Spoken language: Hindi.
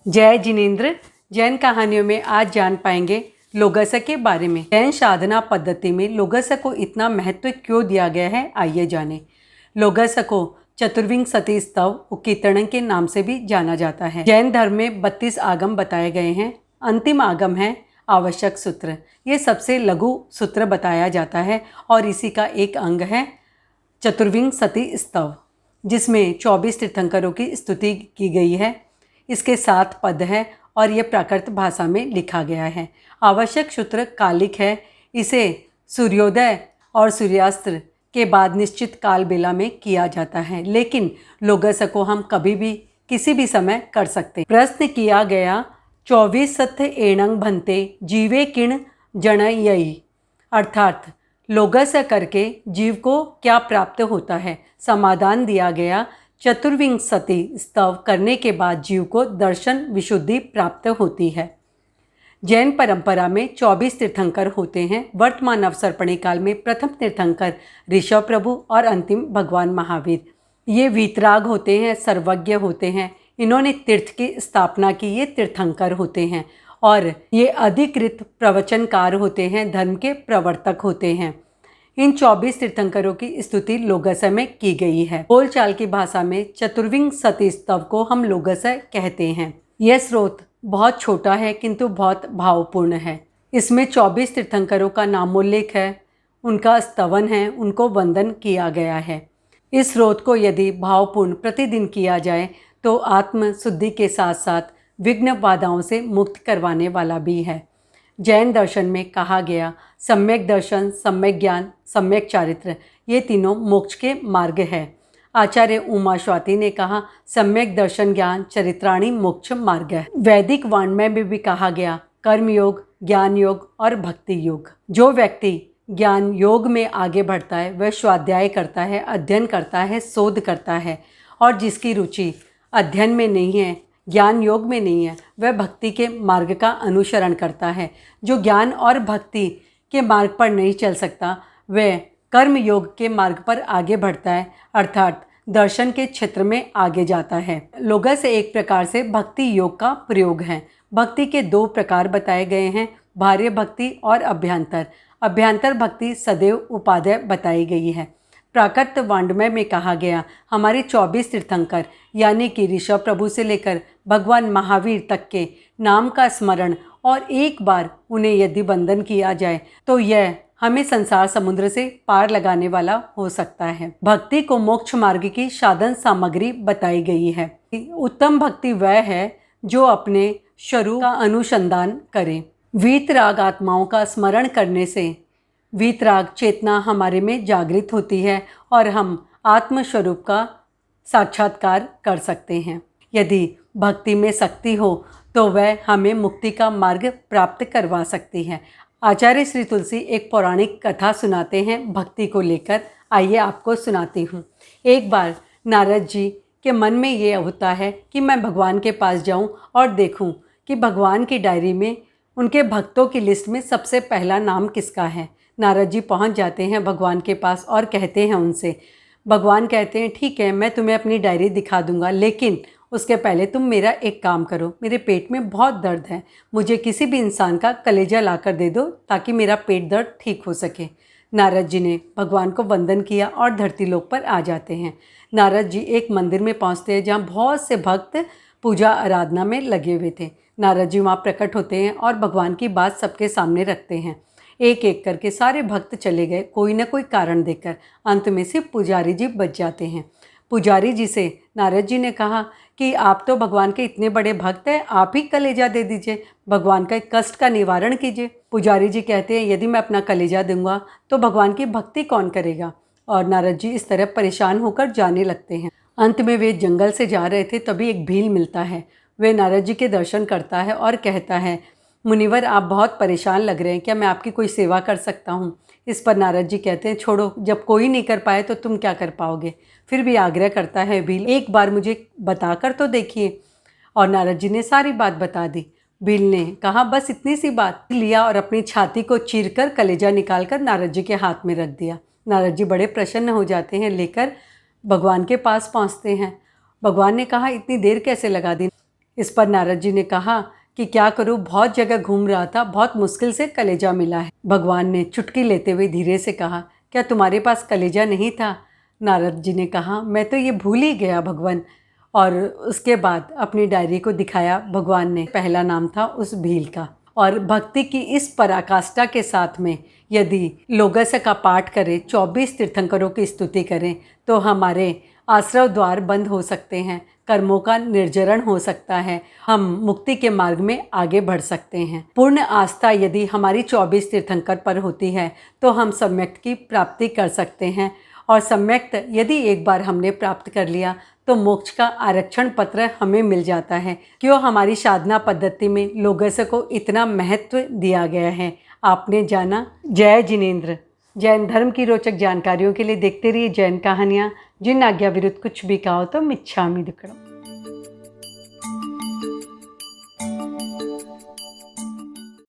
जय जिनेंद्र। जैन कहानियों में आज जान पाएंगे लोगस के बारे में। जैन साधना पद्धति में लोगस को इतना महत्व क्यों दिया गया है, आइए जानें। लोगस को चतुर्विंशति स्तव उकीर्तन के नाम से भी जाना जाता है। जैन धर्म में 32 आगम बताए गए हैं। अंतिम आगम है आवश्यक सूत्र। ये सबसे लघु सूत्र बताया जाता है और इसी का एक अंग है चतुर्विंशति स्तव, जिसमें 24 तीर्थंकरों की स्तुति की गई है। इसके 7 पद है और ये प्राकृत भाषा में लिखा गया है। आवश्यक सूत्र कालिक है। इसे सूर्योदय और सूर्यास्त के बाद निश्चित काल बेला में किया जाता है, लेकिन लोगस को हम कभी भी किसी भी समय कर सकते। प्रश्न किया गया 24 सत्य एणंग भंते जीवे किण जनयई, अर्थात लोगस करके जीव को क्या प्राप्त होता है। समाधान दिया गया चतुर्विंशति स्तव करने के बाद जीव को दर्शन विशुद्धि प्राप्त होती है। जैन परंपरा में 24 तीर्थंकर होते हैं। वर्तमान अवसर्पणी काल में प्रथम तीर्थंकर ऋषभ प्रभु और अंतिम भगवान महावीर। ये वीतराग होते हैं, सर्वज्ञ होते हैं। इन्होंने तीर्थ की स्थापना की। ये तीर्थंकर होते हैं और ये अधिकृत प्रवचनकार होते हैं, धर्म के प्रवर्तक होते हैं। इन 24 तीर्थंकरों की स्तुति लोगस में की गई है। बोलचाल की भाषा में चतुर्विंशति स्तव को हम लोगस कहते हैं। यह स्रोत बहुत छोटा है किंतु बहुत भावपूर्ण है। इसमें 24 तीर्थंकरों का नामोल्लेख है, उनका स्तवन है, उनको वंदन किया गया है। इस स्रोत को यदि भावपूर्ण प्रतिदिन किया जाए तो आत्म शुद्धि के साथ साथ विघ्न बाधाओं से मुक्त करवाने वाला भी है। जैन दर्शन में कहा गया सम्यक दर्शन, सम्यक ज्ञान, सम्यक चारित्र, ये तीनों मोक्ष के मार्ग है। आचार्य उमा स्वाति ने कहा सम्यक दर्शन ज्ञान चरित्राणी मोक्ष मार्ग है। वैदिक वाङ्मय में भी कहा गया कर्म योग, ज्ञान योग और भक्ति योग। जो व्यक्ति ज्ञान योग में आगे बढ़ता है वह स्वाध्याय करता है, अध्ययन करता है, शोध करता है, और जिसकी रुचि अध्ययन में नहीं है, ज्ञान योग में नहीं है, वह भक्ति के मार्ग का अनुसरण करता है। जो ज्ञान और भक्ति के मार्ग पर नहीं चल सकता वह कर्म योग के मार्ग पर आगे बढ़ता है, अर्थात दर्शन के क्षेत्र में आगे जाता है। लोगस एक प्रकार से भक्ति योग का प्रयोग है। भक्ति के 2 प्रकार बताए गए हैं, बाह्य भक्ति और अभ्यंतर। अभ्यंतर भक्ति सदैव उपादेय बताई गई है। प्राकृत वाङ्मय में कहा गया हमारे 24 तीर्थंकर यानी कि ऋषभ प्रभु से लेकर भगवान महावीर तक के नाम का स्मरण और एक बार उन्हें यदि वंदन किया जाए तो यह हमें संसार समुद्र से पार लगाने वाला हो सकता है। भक्ति को मोक्ष मार्ग की साधन सामग्री बताई गई है। उत्तम भक्ति वह है जो अपने स्वरूप का अनुसंधान करे। वीतराग आत्माओं का स्मरण करने से वीतराग चेतना हमारे में जागृत होती है और हम आत्मस्वरूप का साक्षात्कार कर सकते हैं। यदि भक्ति में शक्ति हो तो वह हमें मुक्ति का मार्ग प्राप्त करवा सकती है। आचार्य श्री तुलसी एक पौराणिक कथा सुनाते हैं भक्ति को लेकर। आइए आपको सुनाती हूँ। एक बार नारद जी के मन में ये होता है कि मैं भगवान के पास जाऊँ और देखूँ कि भगवान की डायरी में उनके भक्तों की लिस्ट में सबसे पहला नाम किसका है। नारद जी पहुंच जाते हैं भगवान के पास और कहते हैं उनसे। भगवान कहते हैं ठीक है, मैं तुम्हें अपनी डायरी दिखा दूंगा, लेकिन उसके पहले तुम मेरा एक काम करो। मेरे पेट में बहुत दर्द है, मुझे किसी भी इंसान का कलेजा ला कर दे दो ताकि मेरा पेट दर्द ठीक हो सके। नारद जी ने भगवान को वंदन किया और धरती लोक पर आ जाते हैं। नारद जी एक मंदिर में पहुँचते हैं जहाँ बहुत से भक्त पूजा आराधना में लगे हुए थे। नारद जी वहाँ प्रकट होते हैं और भगवान की बात सबके सामने रखते हैं। एक एक करके सारे भक्त चले गए, कोई ना कोई कारण देकर। अंत में सिर्फ पुजारी जी बच जाते हैं। पुजारी जी से नारद जी ने कहा कि आप तो भगवान के इतने बड़े भक्त हैं, आप ही कलेजा दे दीजिए, भगवान का कष्ट का निवारण कीजिए। पुजारी जी कहते हैं यदि मैं अपना कलेजा दूंगा तो भगवान की भक्ति कौन करेगा। और नारद जी इस तरह परेशान होकर जाने लगते हैं। अंत में वे जंगल से जा रहे थे, तभी एक भील मिलता है। वे नारद जी के दर्शन करता है और कहता है मुनिवर आप बहुत परेशान लग रहे हैं, क्या मैं आपकी कोई सेवा कर सकता हूँ। इस पर नारद जी कहते हैं छोड़ो, जब कोई नहीं कर पाए तो तुम क्या कर पाओगे। फिर भी आग्रह करता है भील, एक बार मुझे बताकर तो देखिए। और नारद जी ने सारी बात बता दी। भील ने कहा बस इतनी सी बात लिया और अपनी छाती को चीरकर कलेजा निकालकर नारद जी के हाथ में रख दिया। नारद जी बड़े प्रसन्न हो जाते हैं, लेकर भगवान के पास पहुँचते हैं। भगवान ने कहा इतनी देर कैसे लगा दी। इस पर नारद जी ने कहा कि क्या करूं, बहुत जगह घूम रहा था, बहुत मुश्किल से कलेजा मिला है। भगवान ने चुटकी लेते हुए धीरे से कहा, क्या तुम्हारे पास कलेजा नहीं था? नारद जी ने कहा, मैं तो ये भूल ही गया भगवान। और उसके बाद अपनी डायरी को दिखाया भगवान ने। पहला नाम था उस भील का। और भक्ति की इस पराकाष्ठा के साथ में यदि लोगस का पाठ करें, 24 तीर्थंकरों की स्तुति करें, तो हमारे आश्रव द्वार बंद हो सकते हैं, कर्मों का निर्जरण हो सकता है, हम मुक्ति के मार्ग में आगे बढ़ सकते हैं। पूर्ण आस्था यदि हमारी 24 तीर्थंकर पर होती है तो हम सम्यक्त की प्राप्ति कर सकते हैं। और सम्यक्त यदि एक बार हमने प्राप्त कर लिया तो मोक्ष का आरक्षण पत्र हमें मिल जाता है। क्यों हमारी साधना पद्धति में लोगस को इतना महत्व दिया गया है, आपने जाना। जय जिनेंद्र। जैन धर्म की रोचक जानकारियों के लिए देखते रहिए जैन कहानियाँ। जिन आज्ञा विरुद्ध कुछ भी कहो तो मिच्छामि दुक्कडम।